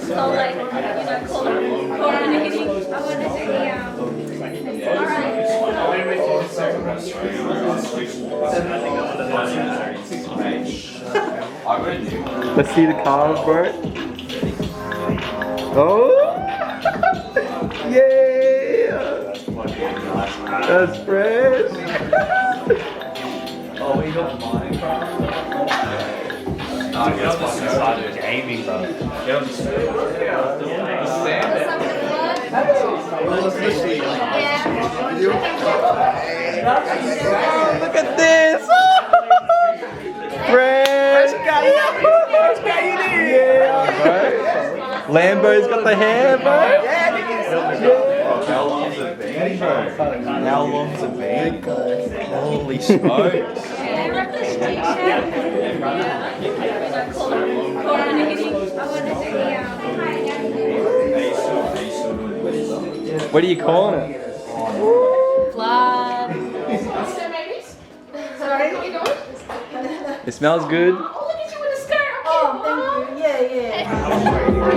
So like, you know, coordinating. I want to do the Let's see the Carve, bro. Oh! Yeah! That's fresh! Oh, we got Minecraft. Started gaming, bro. Look at this! Fresh! Yeah, bro. Lambo's got the hair, bro. How long's a bag? Holy smokes. What are you calling it? Flood. It smells good. Oh, look at you with a skirt. Oh, thank you.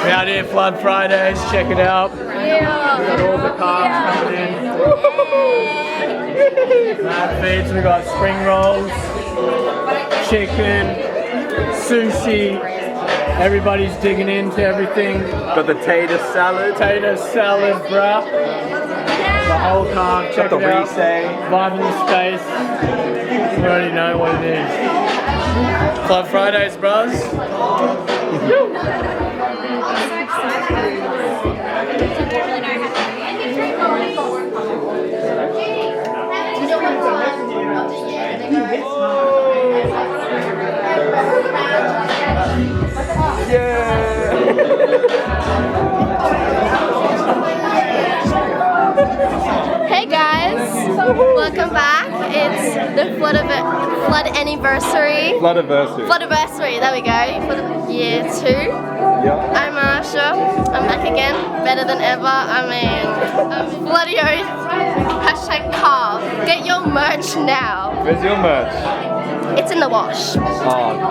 We're out here, Flood Fridays, check it out. We got all the cars coming in. Mad feeds, we got spring rolls, chicken, sushi. Everybody's digging into everything. Got the tater salad. Potato salad, bruh. The whole carve, check Got the it out. Reese. Vibe in the space. You already know what it is. Flood Fridays, bros. Hey guys, welcome back. It's the Flood anniversary. Floodiversary, there we go. For the year 2. Yeah. I'm Marsha. I'm back again, better than ever. I mean, bloody oath. Hashtag Carve. Get your merch now. Where's your merch? It's in the wash. Oh,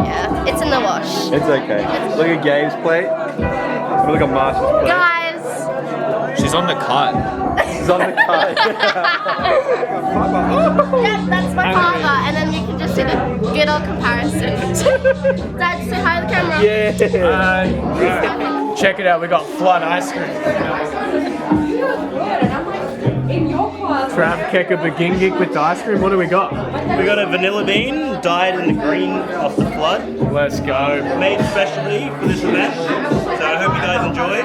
Yeah, it's in the wash. it's okay. Look at Gabe's plate. Look at Marsha's plate. Guys, She's on the cut. She's on the cut. yeah, that's my father, and then you can just see the good old comparison. Dad, say hi to the camera. Yeah. Check it out, we got Flood ice cream. Trav Keka Begingik with the ice cream. What do we got? We got a vanilla bean dyed in the green off the flood, Let's go. made especially for this event. So I hope you guys enjoy.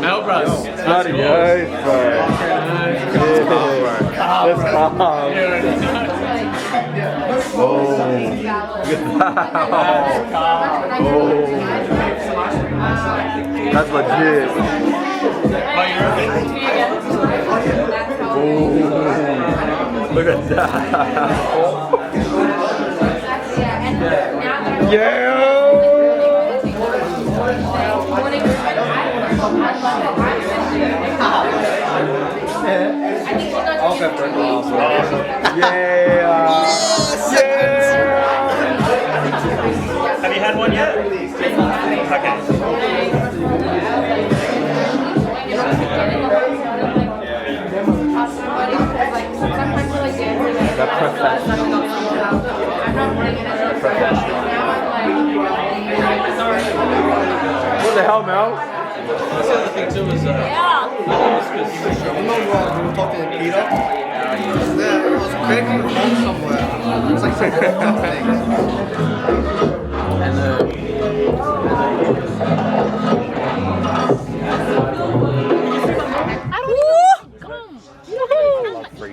Melbros. Bloody oath, bro. Let's calm. Oh. Look at that. Oh. That's legit. Oh. Look at that. Yeah. Yeah. Have you had one yet? Okay. What the hell, Mel? That's the other thing too is, You know what, we were talking to Peter? It was crazy home somewhere. It's like some things.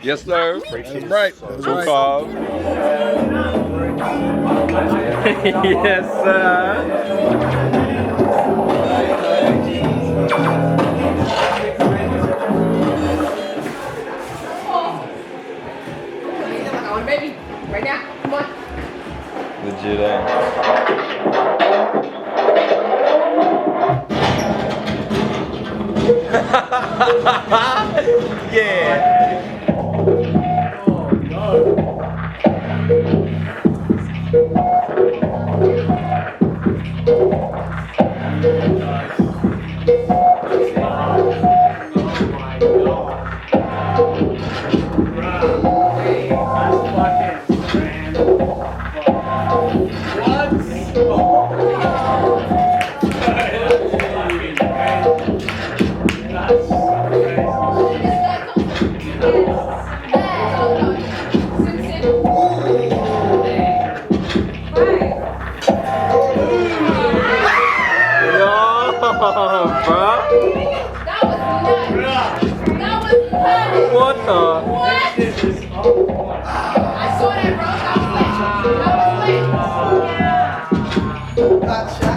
Yes, sir. That's right. That's right. Yes, sir. Baby, right now, come on. Legit, Yeah. What the? I saw that, bro. That was lit. Gotcha.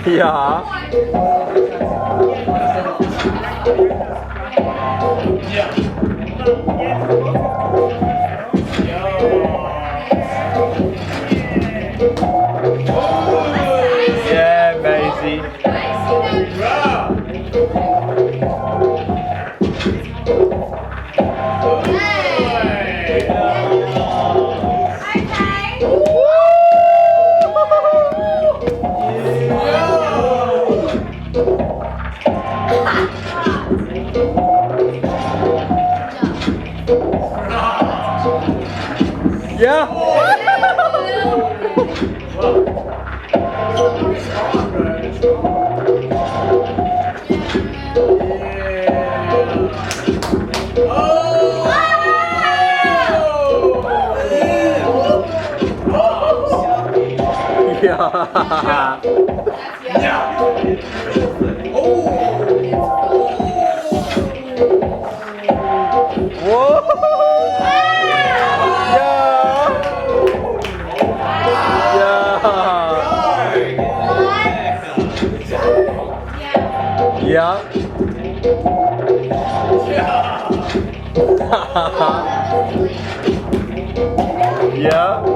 Yeah. Yeah, Maisie. Yeah. Yeah.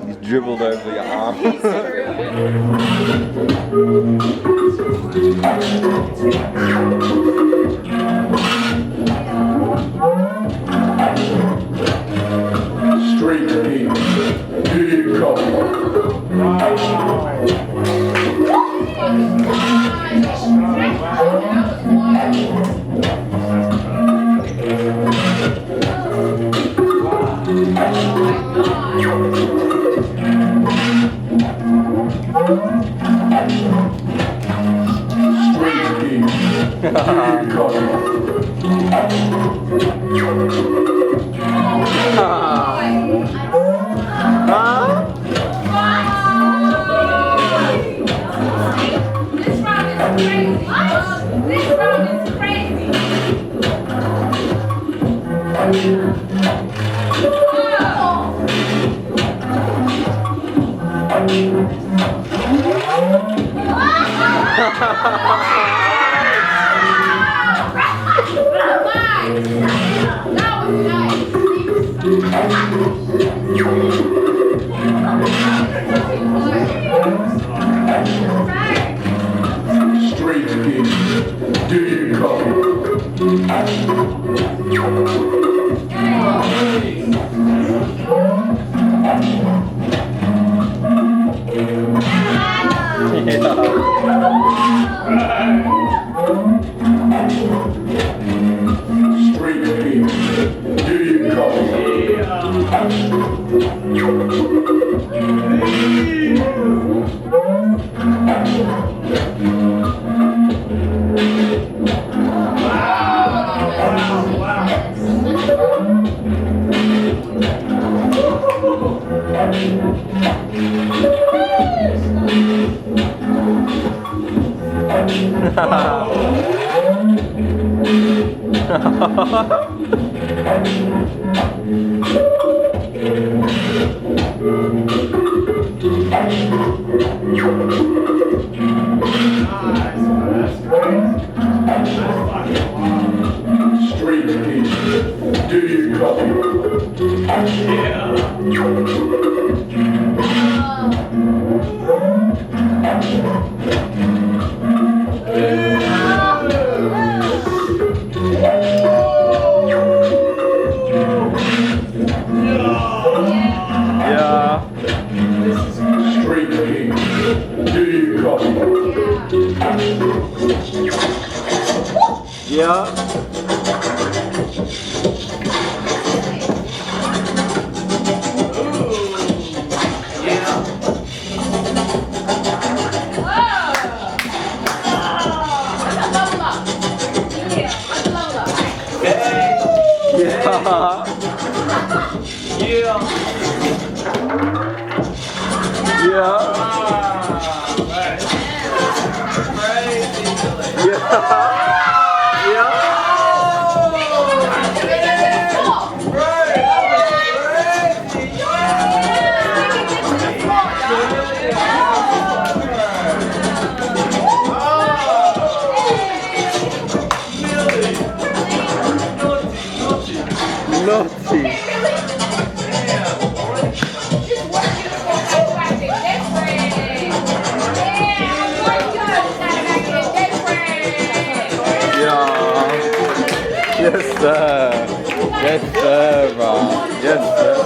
He's dribbled over your arm. StreetGeekZ, do you StreetGeekZ, do you copy? Yeah. Yeah. Yes, sir. Yes, sir, Rob. Yes, sir.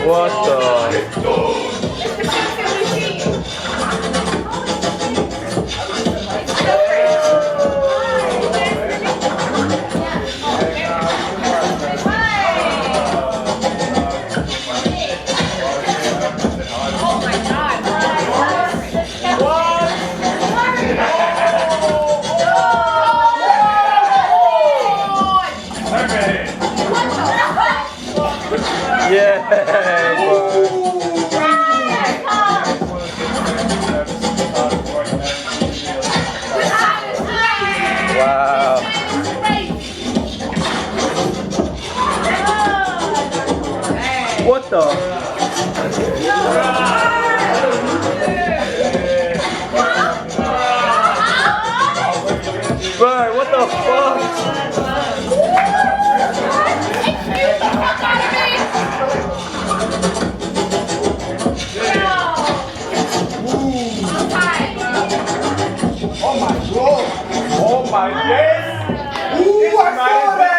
What the? Yeah, wow. What the? Bro, what the fuck? Oh my days! Ooh, I saw that!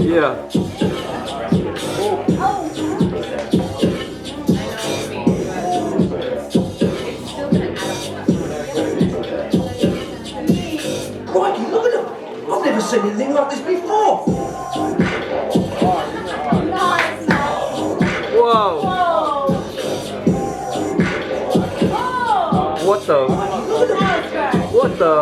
Yeah. Crikey, look at them! I've never seen anything like this before! Whoa! What the? What the?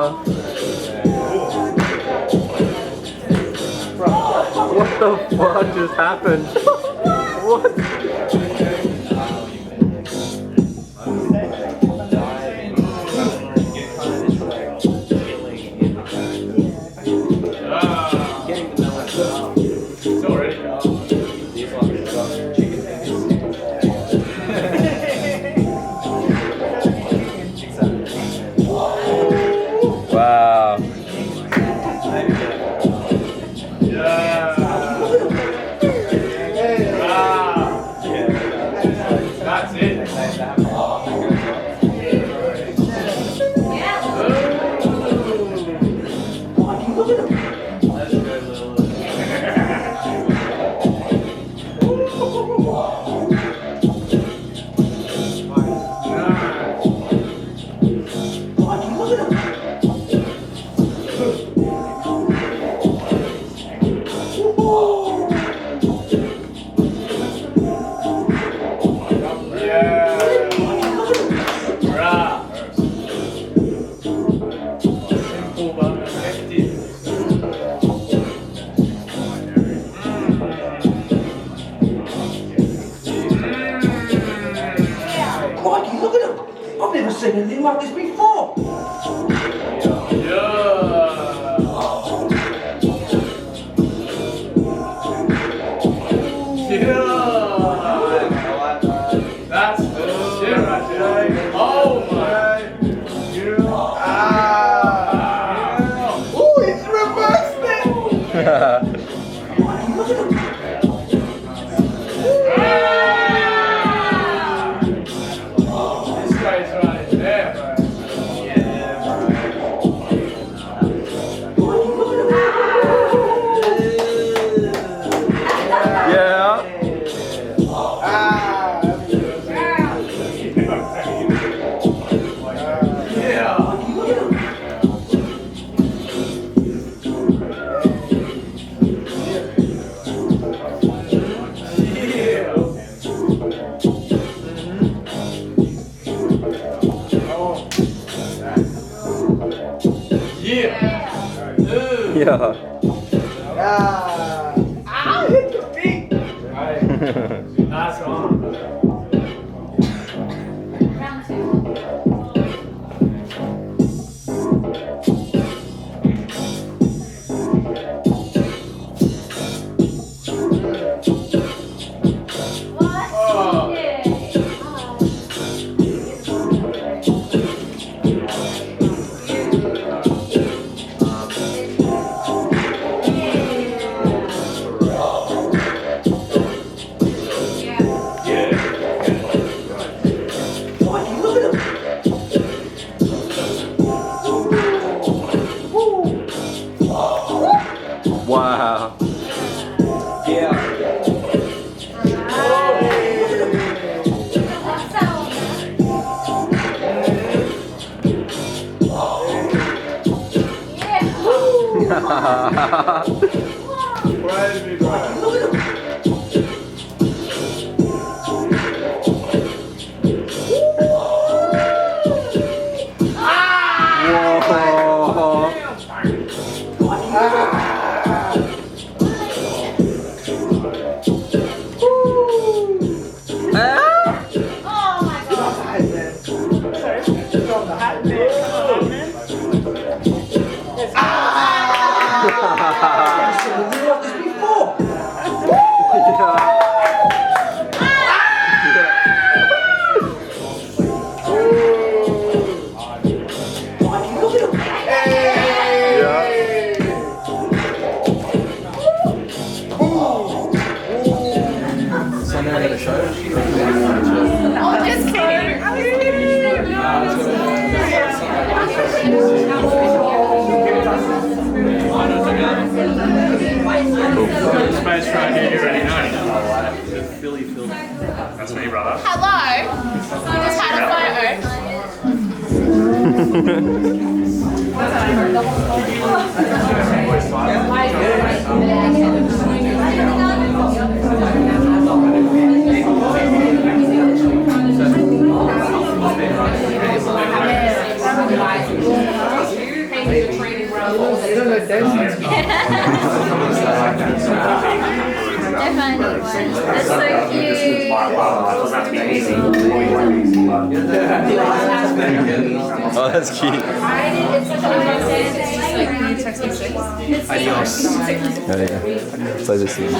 What the fuck just happened? What? Wow. That's it. Crikey, look at them. I've never seen anything like this before. That's the shit right there. Oh my. Ooh, he's reversed it. Crikey, look at them. This guy's right there, bro. Yeah. Hit the beat. Nice one. Crikey, look at them. Wow. Crazy, bro. Look at them. Whoa. I've never seen anything like this before. Crikey, look at them. Space right here, you already know. That's me, brother. Hello. We just had a photo. That's so cute. Oh, that's cute. It's like Adios. There you go. Play this thing.